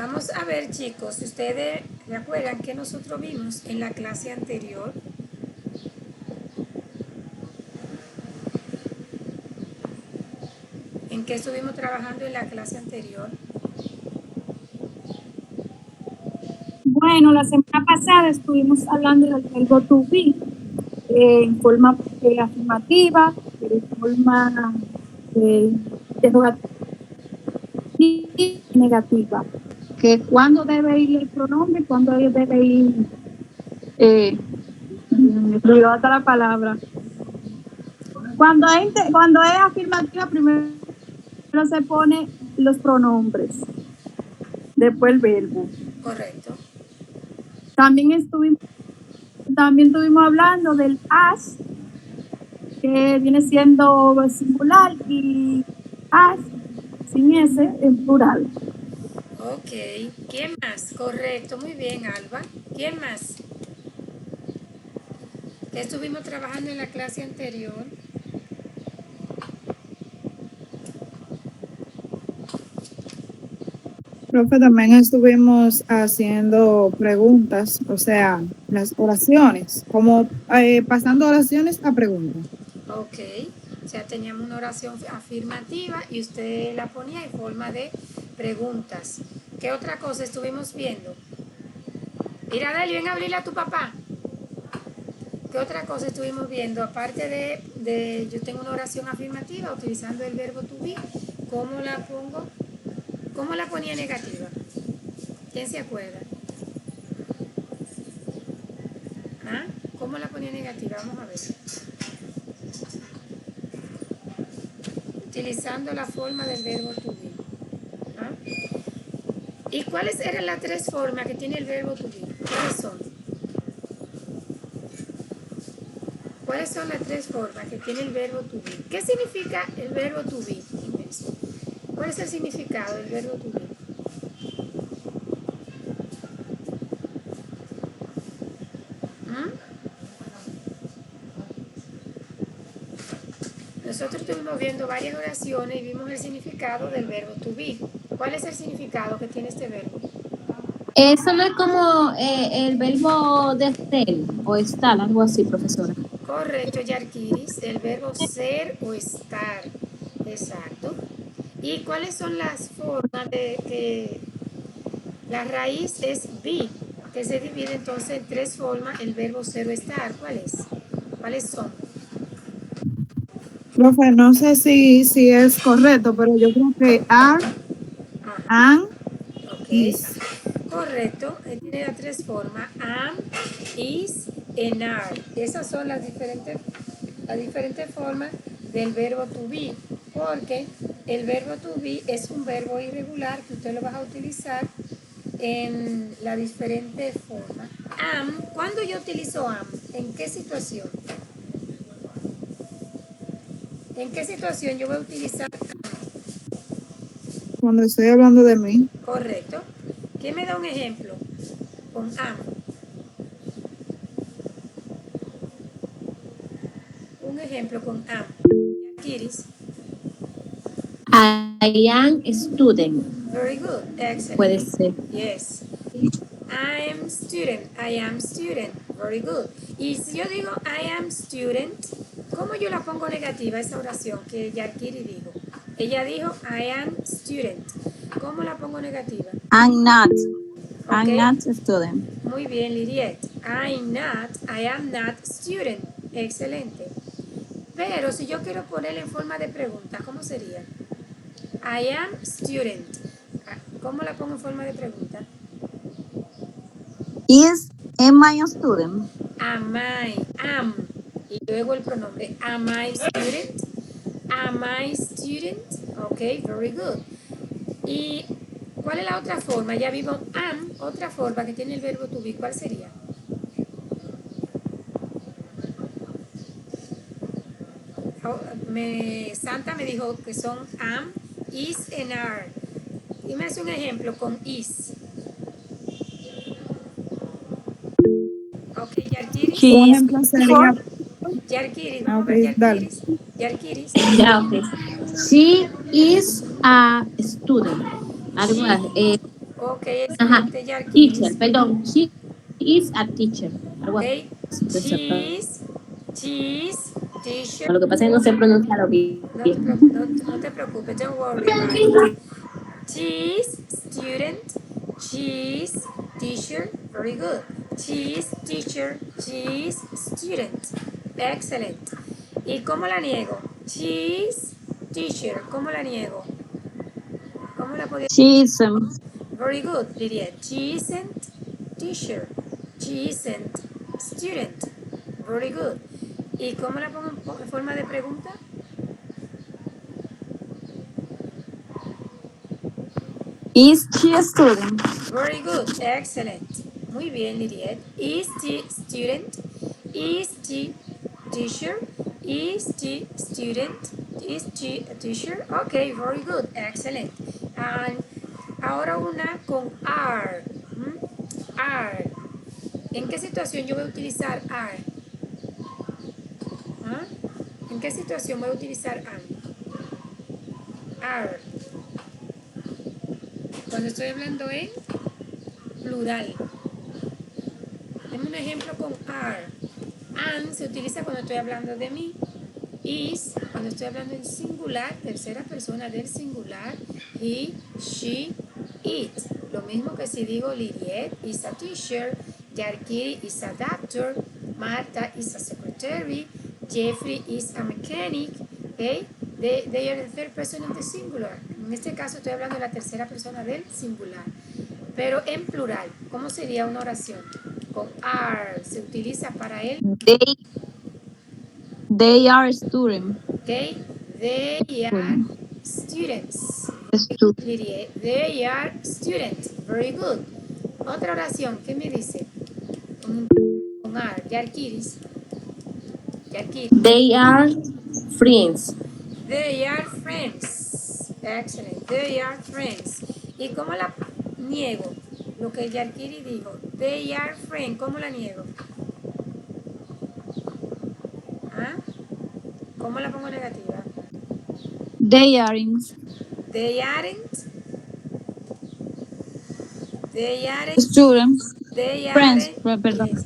Vamos a ver, chicos, si ustedes recuerdan que nosotros vimos en la clase anterior. ¿En qué estuvimos trabajando en la clase anterior? Bueno, la semana pasada estuvimos hablando del verbo to be en forma afirmativa, en forma interrogativa y negativa. Que cuándo debe ir el pronombre, cuándo debe ir, me olvidó hasta la palabra. Cuando es afirmativa, primero se pone los pronombres, después el verbo. Correcto. También estuvimos hablando del as, que viene siendo singular, y as sin S en plural. Ok. ¿Quién más? Correcto. Muy bien, Alba. ¿Quién más? ¿Qué estuvimos trabajando en la clase anterior? Profe, también estuvimos haciendo preguntas, o sea, las oraciones, como pasando oraciones a preguntas. Ok. O sea, teníamos una oración afirmativa y usted la ponía en forma de preguntas. ¿Qué otra cosa estuvimos viendo? Mira, Deli, ven a abrirle a tu papá. ¿Qué otra cosa estuvimos viendo? Aparte de yo tengo una oración afirmativa utilizando el verbo to be, ¿cómo la pongo? ¿Cómo la ponía negativa? ¿Quién se acuerda? ¿Ah? ¿Cómo la ponía negativa? Vamos a ver. Utilizando la forma del verbo to be. ¿Ah? ¿Y cuáles eran las tres formas que tiene el verbo to be? ¿Cuáles son? ¿Cuáles son las tres formas que tiene el verbo to be? ¿Qué significa el verbo to be? ¿Cuál es el significado del verbo to be? Nosotros estuvimos viendo varias oraciones y vimos el significado del verbo to be. ¿Cuál es el significado que tiene este verbo? Eso no es como el verbo de ser o estar, algo así, profesora. Correcto, Yarkiris, el verbo ser o estar. Exacto. ¿Y cuáles son las formas de que la raíz es be, que se divide entonces en tres formas el verbo ser o estar? ¿Cuáles son? Profe, no sé si es correcto, pero yo creo que are, and, Ok. is. Correcto. Tiene las tres formas: am, is, and are. Esas son las diferentes formas del verbo to be, porque el verbo to be es un verbo irregular que usted lo va a utilizar en la diferente forma. Am, ¿cuándo yo utilizo am? ¿En qué situación? ¿En qué situación yo voy a utilizar am? Cuando estoy hablando de mí. Correcto. ¿Quién me da un ejemplo con am? Un ejemplo con am. Kiris. I am a student. Very good. Excellent. Puede ser. Yes. I am student. I am student. Very good. Y si yo digo I am student, ¿cómo yo la pongo negativa esa oración que Yarkiri dijo? Ella dijo I am student. ¿Cómo la pongo negativa? I'm not. Okay. I'm not a student. Muy bien, Liriet. I am not student. Excelente. Pero si yo quiero ponerle en forma de pregunta, ¿cómo sería? I am student. ¿Cómo la pongo en forma de pregunta? Am I a student? Am I, am. Y luego el pronombre. Am I student? Am I student? Ok, very good. ¿Y cuál es la otra forma? Ya vimos am, otra forma que tiene el verbo to be. ¿Cuál sería? Santa me dijo que son am, is and are. Y me hace un ejemplo con is. Ok, Yarkiris. Un ejemplo sería. Yarkiris, Ah, vamos ok, a ver dale. Yarkiris. Ya, ok. She is a student. Algo así. Ok, Ajá. excelente, Yarkiris. Teacher, perdón. She is a teacher. Algo Ok, así, profesor. cheese, t-shirt. Lo que pasa es que no sé pronunciarlo bien. No te preocupes, don't worry about it. Cheese, student, cheese, teacher, very good. Cheese, teacher, cheese, student. Excellent. ¿Y cómo la niego? Cheese, teacher, ¿cómo la niego? ¿Cómo la podía? She's Very good, Lidia. Cheese and teacher, cheese and student. Very good. ¿Y cómo la pongo en forma de pregunta? is she a student? Very good, excellent. Muy bien, Lidiet. Is the student? Is the teacher? Is the student? Is the a teacher? Okay, very good, excellent. And ahora una con are. Are. ¿En qué situación yo voy a utilizar are? ¿Ah? ¿En qué situación voy a utilizar are? Are. Cuando estoy hablando en plural. Deme un ejemplo con are. And se utiliza cuando estoy hablando de mí. Is cuando estoy hablando en singular, tercera persona del singular. He, she, it. Lo mismo que si digo Lidiet is a teacher, Yarkiri is a doctor, Marta is a secretary, Jeffrey is a mechanic. Okay? They are the third person of the singular. En este caso estoy hablando de la tercera persona del singular. Pero en plural, ¿cómo sería una oración? Con are se utiliza para él. They are student. Okay, they are students. Diría, they are students. Very good. Otra oración, ¿qué me dice? Con are, Yarkiris. Yarkiris. They are friends. They are friends. Excellent. They are friends. ¿Y cómo la niego? Lo que Yarkiri dijo. They are friends. ¿Cómo la niego? ¿Ah? ¿Cómo la pongo negativa? They aren't. They aren't. They aren't. Students. They Friends. aren't. Perdón. Yes.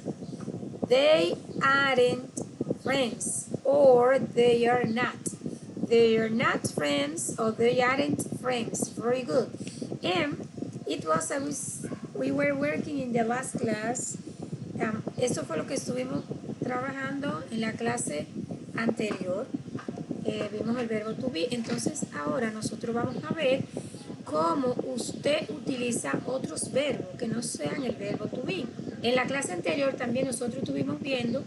They aren't friends. Or they are not. They are not friends or they aren't friends. Very good. And it was, we were working in the last class. Eso fue lo que estuvimos trabajando en la clase anterior. Vimos el verbo to be. Entonces ahora nosotros vamos a ver cómo usted utiliza otros verbos que no sean el verbo to be. En la clase anterior también nosotros estuvimos viendo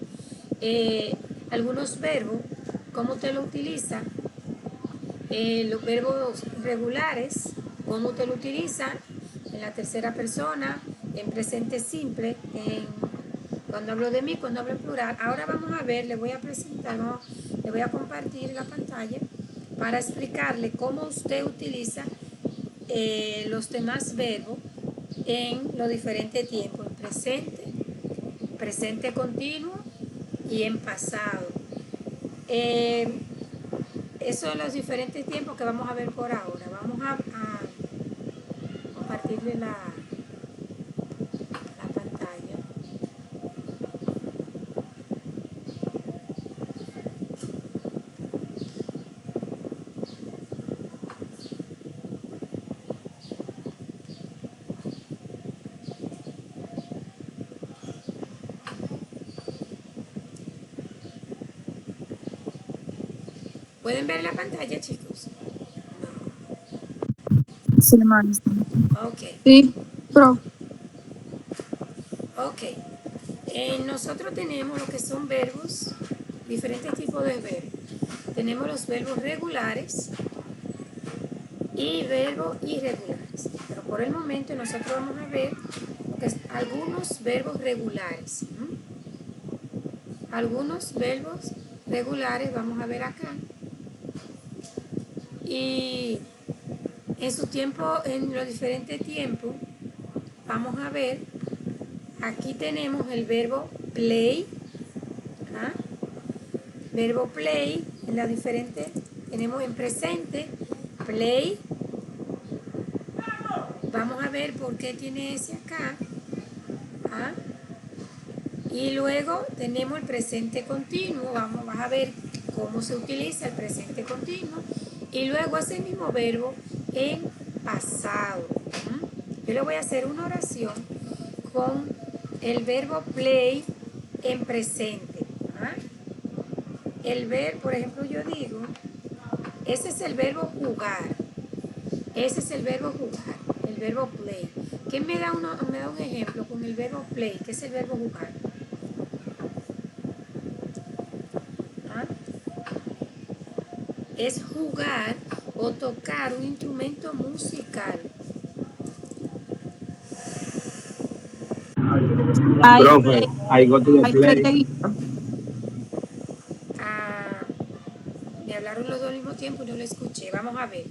algunos verbos, cómo usted lo utiliza, los verbos regulares, cómo usted lo utiliza en la tercera persona, en presente simple, cuando hablo de mí, cuando hablo en plural. Ahora vamos a ver, le voy a presentar, le voy a compartir la pantalla para explicarle cómo usted utiliza los demás verbos en los diferentes tiempos, en presente, presente continuo y en pasado. Esos son los diferentes tiempos que vamos a ver por ahora. Vamos a compartirle la pantalla. ¿Pueden ver la pantalla, chicos? Sí, maestra. Ok. Sí, pero Ok. Nosotros tenemos lo que son verbos, diferentes tipos de verbos. Tenemos los verbos regulares y verbos irregulares. Pero por el momento nosotros vamos a ver algunos verbos regulares. Algunos verbos regulares vamos a ver acá. Y en su tiempo, en los diferentes tiempos, vamos a ver, aquí tenemos el verbo play, verbo play, en la diferente, tenemos en presente, play, Vamos a ver por qué tiene ese acá. ¿Ah? Y luego tenemos el presente continuo. Vas a ver cómo se utiliza el presente continuo. Y luego ese mismo verbo en pasado. Yo le voy a hacer una oración con el verbo play en presente. ¿Ah? El verbo, por ejemplo, yo digo, ese es el verbo jugar. Ese es el verbo jugar, el verbo play. ¿Quién me da un ejemplo con el verbo play? ¿Qué es el verbo jugar? ¿Ah? Es jugar o tocar un instrumento musical. I I go to the I play play. the guitar. Ah, me hablaron los dos al mismo tiempo y no lo escuché. Vamos a ver.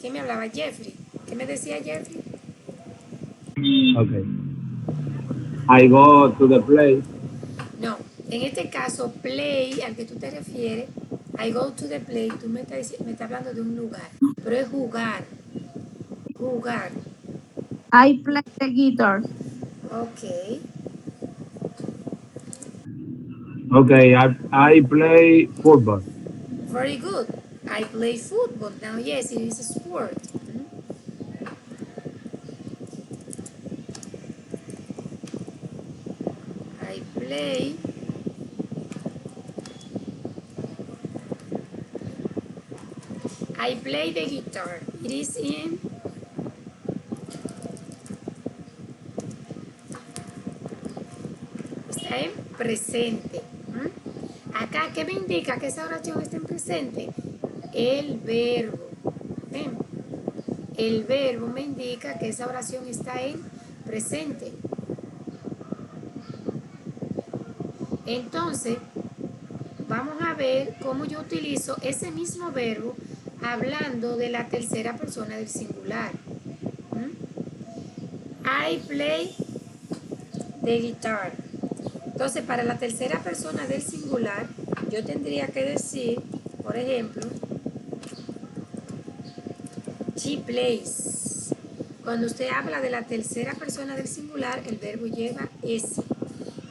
¿Quién me hablaba? Jeffrey. ¿Qué me decía Jeffrey? Okay. I go to the play. No, en este caso, play, al que tú te refieres, I go to the play, tú me estás hablando de un lugar, pero es jugar, jugar. I play the guitar. Ok. Okay, I play football. Very good. I play football. Now, yes, it is a sport. I play. I play the guitar. It is in. Está en presente. Acá, ¿qué me indica que esa oración está en presente? El verbo. ¿Ven? El verbo me indica que esa oración está en presente. Entonces, vamos a ver cómo yo utilizo ese mismo verbo hablando de la tercera persona del singular. I play the guitar. Entonces, para la tercera persona del singular, yo tendría que decir, por ejemplo, she plays. Cuando usted habla de la tercera persona del singular, el verbo lleva ese.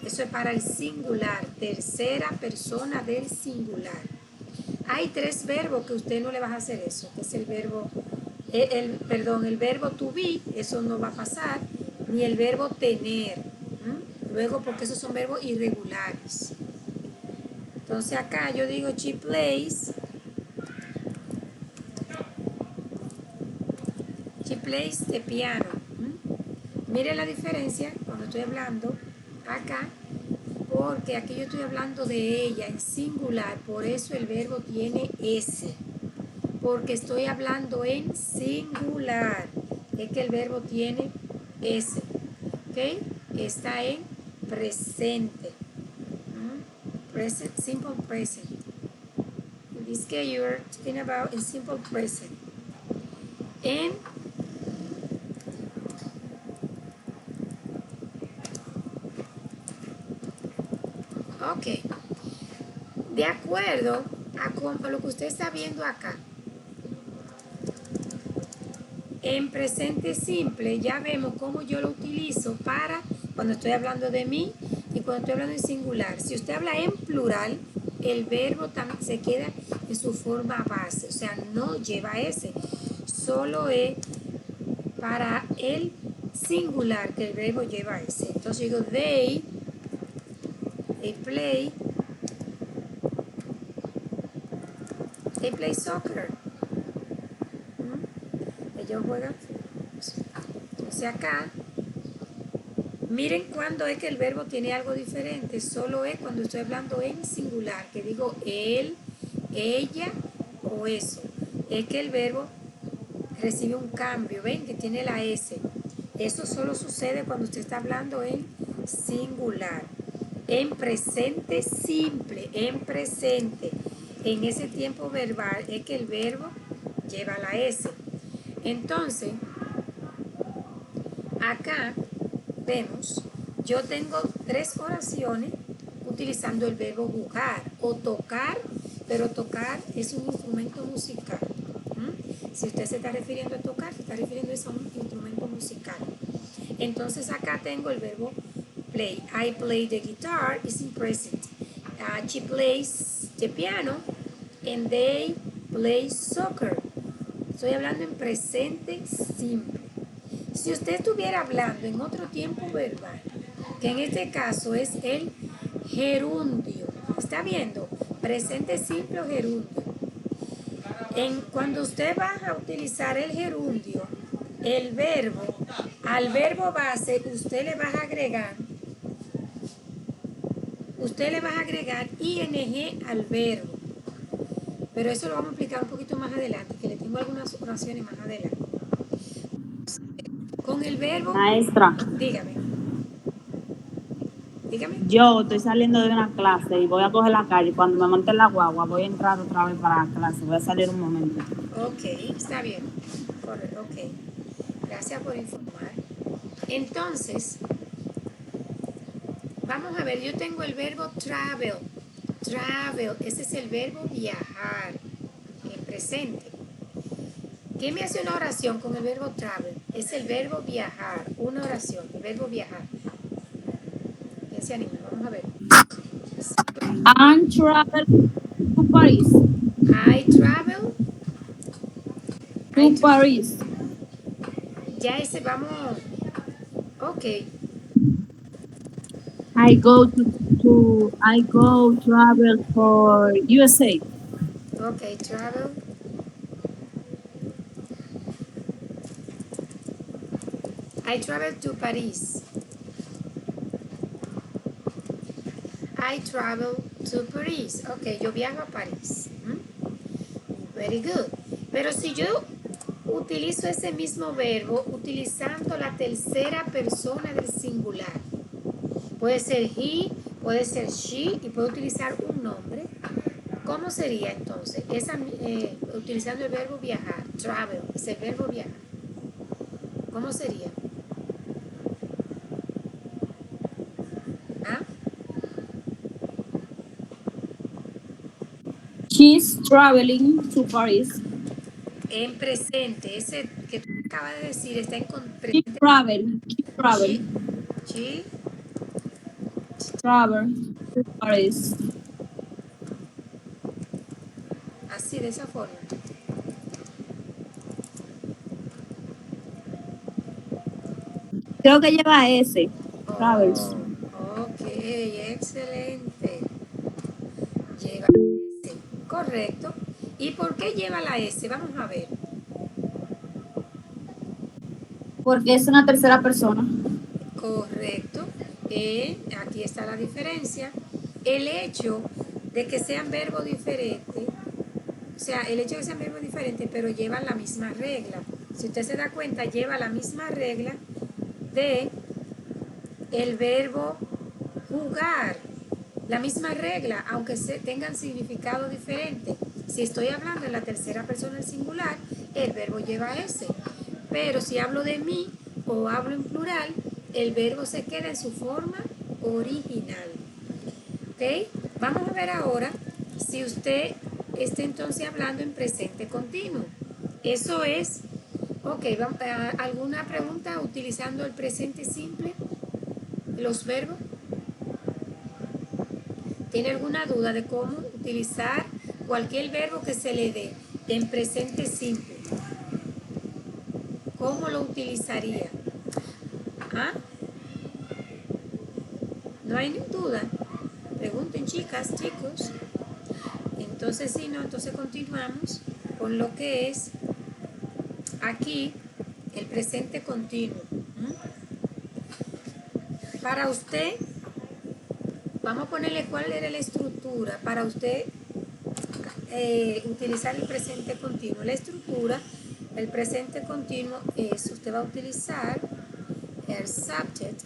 Eso es para el singular, tercera persona del singular. Hay tres verbos que usted no le va a hacer eso, que es el verbo, el verbo to be, eso no va a pasar, ni el verbo tener. Luego, porque esos son verbos irregulares. Entonces acá yo digo she plays. She plays the piano. Mire la diferencia cuando estoy hablando acá, porque aquí yo estoy hablando de ella en singular, por eso el verbo tiene ese. Porque estoy hablando en singular, es que el verbo tiene ese. ¿Ok? Está en presente. Present, simple present. In this case, you are talking about in simple present. And ok, de acuerdo a lo que usted está viendo acá, en presente simple ya vemos cómo yo lo utilizo para cuando estoy hablando de mí y cuando estoy hablando en singular. Si usted habla en plural, el verbo también se queda en su forma base, o sea, no lleva ese, solo es para el singular que el verbo lleva ese. Entonces digo they play soccer. Ellos juegan fútbol. Entonces acá, miren cuándo es que el verbo tiene algo diferente. Solo es cuando estoy hablando en singular, que digo él, ella o eso. Es que el verbo recibe un cambio, ven que tiene la S. Eso solo sucede cuando usted está hablando en singular. En presente simple, en presente. En ese tiempo verbal es que el verbo lleva la S. Entonces, acá vemos, yo tengo tres oraciones utilizando el verbo jugar o tocar, pero tocar es un instrumento musical. Si usted se está refiriendo a tocar, se está refiriendo a un instrumento musical. Entonces acá tengo el verbo play. I play the guitar is in present. She plays the piano and they play soccer. Estoy hablando en presente simple. Si usted estuviera hablando en otro tiempo verbal, que en este caso es el gerundio, ¿está viendo? Presente simple o gerundio. Cuando usted va a utilizar el gerundio, el verbo, al verbo base usted le va a agregar ing al verbo. Pero eso lo vamos a explicar un poquito más adelante, que le tengo algunas oraciones más adelante. Con el verbo, Maestra, dígame. yo estoy saliendo de una clase y voy a coger la calle. Cuando me monte en la guagua, voy a entrar otra vez para la clase. Voy a salir un momento. Ok, está bien. Correcto, ok. Gracias por informar. Entonces, vamos a ver, yo tengo el verbo travel. Travel, ese es el verbo viajar en presente. ¿Quién me hace una oración con el verbo travel? Es el verbo viajar, una oración, el verbo viajar. ¿Quién se anima? Vamos a ver. I'm traveling to Paris. I travel. To Paris. Ya ese vamos. Ok. I go travel for USA. Ok, travel. I travel to Paris. I travel to Paris. Ok, yo viajo a París. Very good. Pero si yo utilizo ese mismo verbo utilizando la tercera persona del singular, puede ser he, puede ser she y puedo utilizar un nombre. ¿Cómo sería entonces? Utilizando el verbo viajar, travel, es el verbo viajar. ¿Cómo sería? ¿Ah? She's traveling to Paris. En presente, ese que tú acabas de decir está en She presente. She travel to Paris. así de esa forma. Creo que lleva S. Travels. Ok, excelente. Lleva S. Correcto. ¿Y por qué lleva la S? Vamos a ver. Porque es una tercera persona. Correcto. Aquí está la diferencia. El hecho de que sean verbos diferentes, o sea, el hecho de que sean verbos diferentes, pero llevan la misma regla. Si usted se da cuenta, lleva la misma regla de el verbo jugar. La misma regla, aunque tengan significado diferente. Si estoy hablando en la tercera persona del singular, el verbo lleva S. Pero si hablo de mí o hablo en plural, el verbo se queda en su forma original. ¿Ok? Vamos a ver ahora si usted está entonces hablando en presente continuo. Eso es, ok, ¿alguna pregunta utilizando el presente simple? ¿Los verbos? ¿Tiene alguna duda de cómo utilizar cualquier verbo que se le dé en presente simple? ¿Cómo lo utilizaría? ¿Ah? ¿No hay duda? Pregunten, chicas, chicos. Entonces, si no, entonces continuamos con lo que es aquí el presente continuo. Para usted, vamos a ponerle cuál era la estructura para usted utilizar el presente continuo. La estructura, el presente continuo es, usted va a utilizar el subject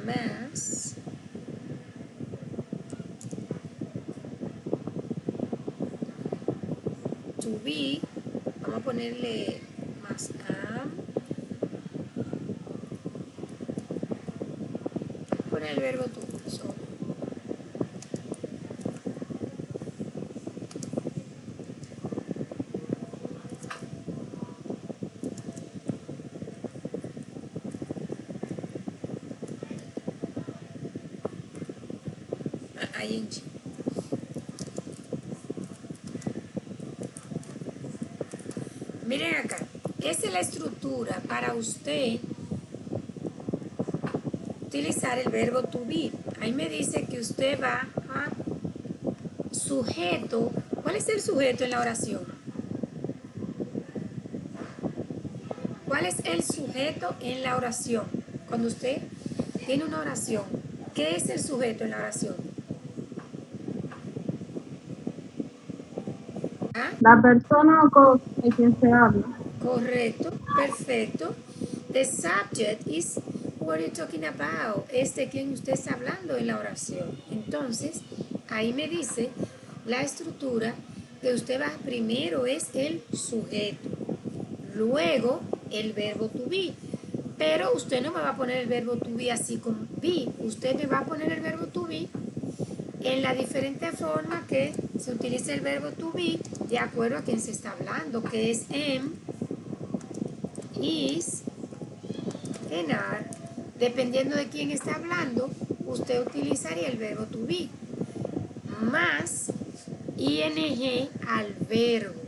más to be, vamos a ponerle más am, poner el verbo to be. So, ing. Miren acá, esa es la estructura para usted utilizar el verbo to be. Ahí me dice que usted va a sujeto. ¿Cuál es el sujeto en la oración? ¿Cuál es el sujeto en la oración? Cuando usted tiene una oración, ¿qué es el sujeto en la oración? ¿Ah? La persona o cosa de quien se habla. Correcto, perfecto. The subject is what you're talking about. Es de quien usted está hablando en la oración. Entonces, ahí me dice la estructura que usted va primero es el sujeto, luego el verbo to be. Pero usted no me va a poner el verbo to be así como be. Usted me va a poner el verbo to be en la diferente forma que se utiliza el verbo to be de acuerdo a quien se está hablando, que es am, is, and are. Dependiendo de quién está hablando, usted utilizaría el verbo to be más ing al verbo,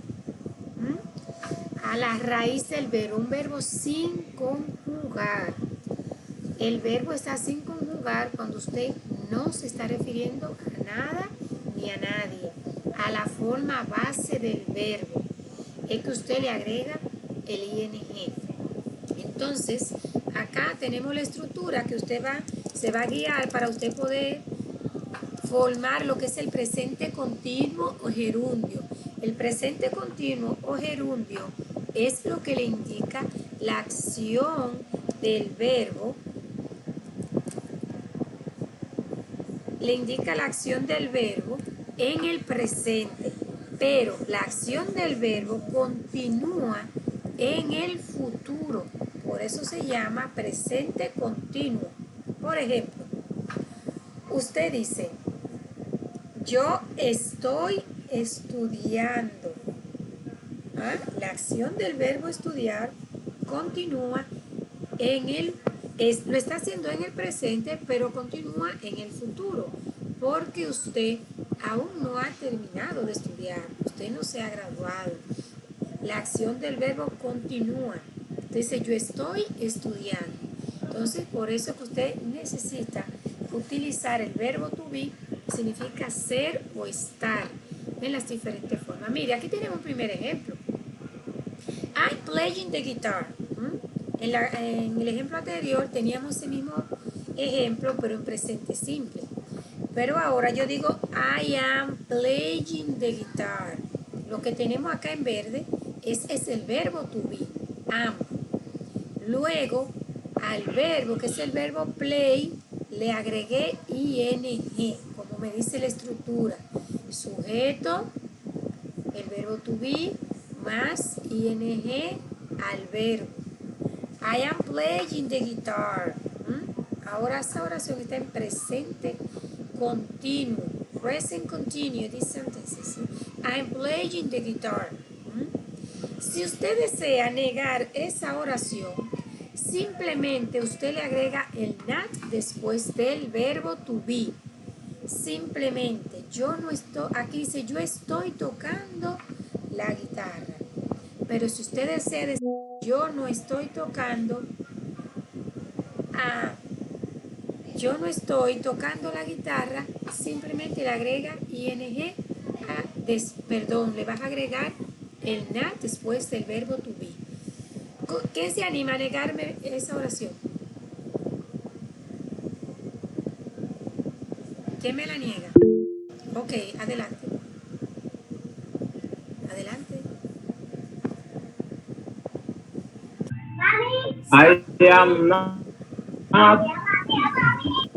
a la raíz del verbo, un verbo sin conjugar. El verbo está sin conjugar cuando usted no se está refiriendo a nada ni a nadie, a la forma base del verbo. Es que usted le agrega el ing. Entonces, acá tenemos la estructura que usted se va a guiar para usted poder formar lo que es el presente continuo o gerundio. El presente continuo o gerundio es lo que le indica la acción del verbo. Le indica la acción del verbo en el presente, pero la acción del verbo continúa en el futuro. Por eso se llama presente continuo. Por ejemplo, usted dice, yo estoy estudiando. ¿Ah? La acción del verbo estudiar continúa lo está haciendo en el presente, pero continúa en el futuro, porque usted aún no ha terminado de estudiar, usted no se ha graduado. La acción del verbo continúa. Dice, yo estoy estudiando. Entonces, por eso que usted necesita utilizar el verbo to be, significa ser o estar en las diferentes formas. Mire, aquí tenemos un primer ejemplo. I'm playing the guitar. En el ejemplo anterior teníamos ese mismo ejemplo, pero en presente simple. Pero ahora yo digo, I am playing the guitar. Lo que tenemos acá en verde es el verbo to be, am. Luego, al verbo, que es el verbo play, le agregué ing, como me dice la estructura. Sujeto, el verbo to be, más ing al verbo. I am playing the guitar. Ahora esa oración está en presente continuo. Present continuous, these sentences. I am playing the guitar. Si usted desea negar esa oración, simplemente usted le agrega el not después del verbo to be. Simplemente, yo no estoy, aquí dice, yo estoy tocando la guitarra. Pero si usted desea decir, yo no estoy tocando, la guitarra, simplemente le agrega ing, le vas a agregar el not después del verbo to be. ¿Quién se anima a negarme esa oración? ¿Quién me la niega? Ok, adelante. Adelante. I am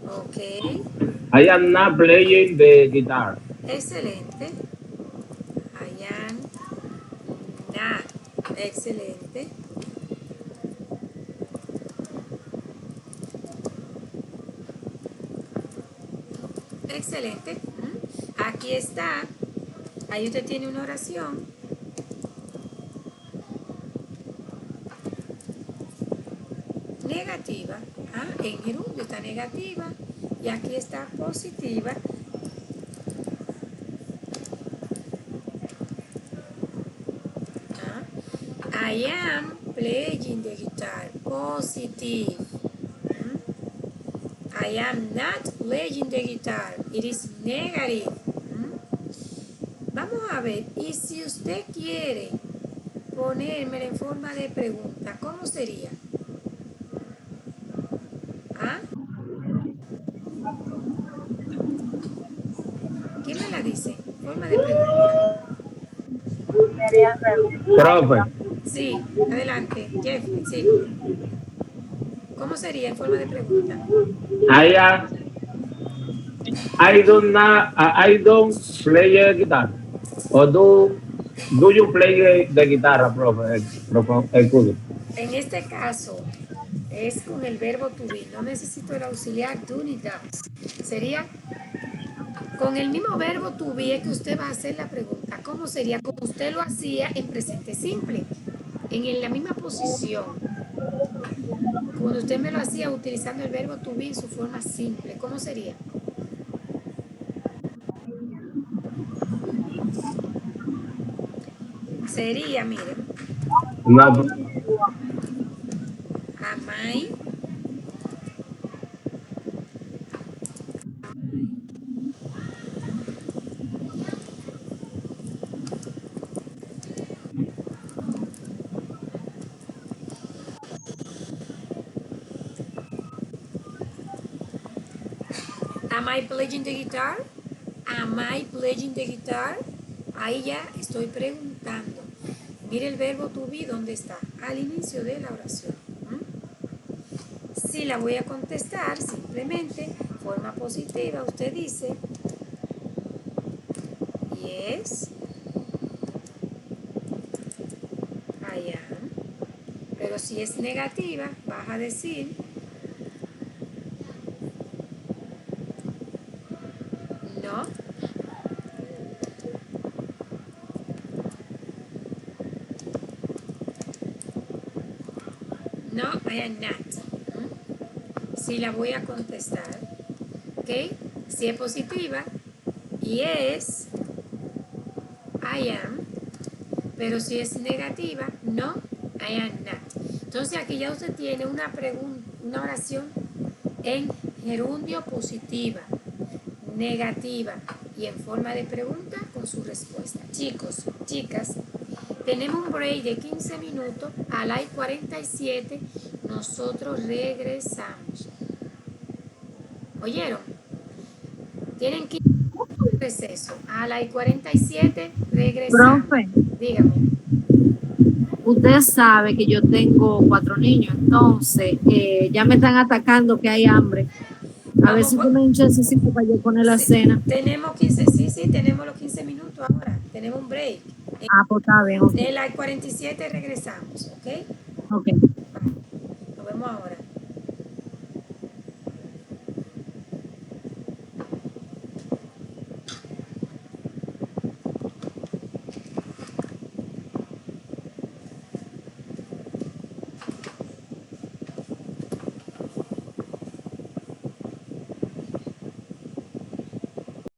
Ok, not playing the guitar. excelente. I am not. Excelente. Excelente. Aquí está. Ahí usted tiene una oración. Negativa. En gerundio está negativa. Y aquí está positiva. I am playing the guitar. Positive. I am not playing the guitar. It is negative. Vamos a ver, y si usted quiere ponérmela en forma de pregunta, ¿cómo sería? ¿Ah? ¿Quién me la dice? Forma de pregunta. Profe, Sí, adelante, Jeffrey, sí. ¿Cómo sería en forma de pregunta? I am, I don't play guitar. Or do you play the guitar, profe? Excuse. En este caso es con el verbo to be. No necesito el auxiliar do ni does. Sería con el mismo verbo to be que usted va a hacer la pregunta. ¿Cómo sería? Como usted lo hacía en presente simple. En la misma posición. Cuando usted me lo hacía utilizando el verbo to be en su forma simple. ¿Cómo sería? Sería, miren, No, am I Am I playing the guitar? Am I playing the guitar? Ahí ya estoy preguntando. Mire el verbo to be, ¿dónde está? Al inicio de la oración. Si la voy a contestar, simplemente, forma positiva, usted dice, yes, I am. Pero si es negativa, vas a decir, no, no, I am not. Si la voy a contestar, ¿ok? Si es positiva, yes, I am. Pero si es negativa, no, I am not. Entonces aquí ya usted tiene una oración en gerundio positiva, negativa y en forma de pregunta con su respuesta. Chicos, chicas, tenemos un break de 15 minutos. A las 47 nosotros regresamos. ¿Oyeron? Tienen 15 minutos de receso. A las 47 regresamos. Profe, Dígame. usted sabe que yo tengo 4 niños, entonces ya me están atacando que hay hambre. A ver Vamos si por- tú me chancecito para yo poner la Sí, cena. tenemos 15, sí, tenemos los 15 minutos ahora. Tenemos un break. Pues está bien, ok. De las 47 regresamos, ¿ok? Ok. Nos vemos ahora.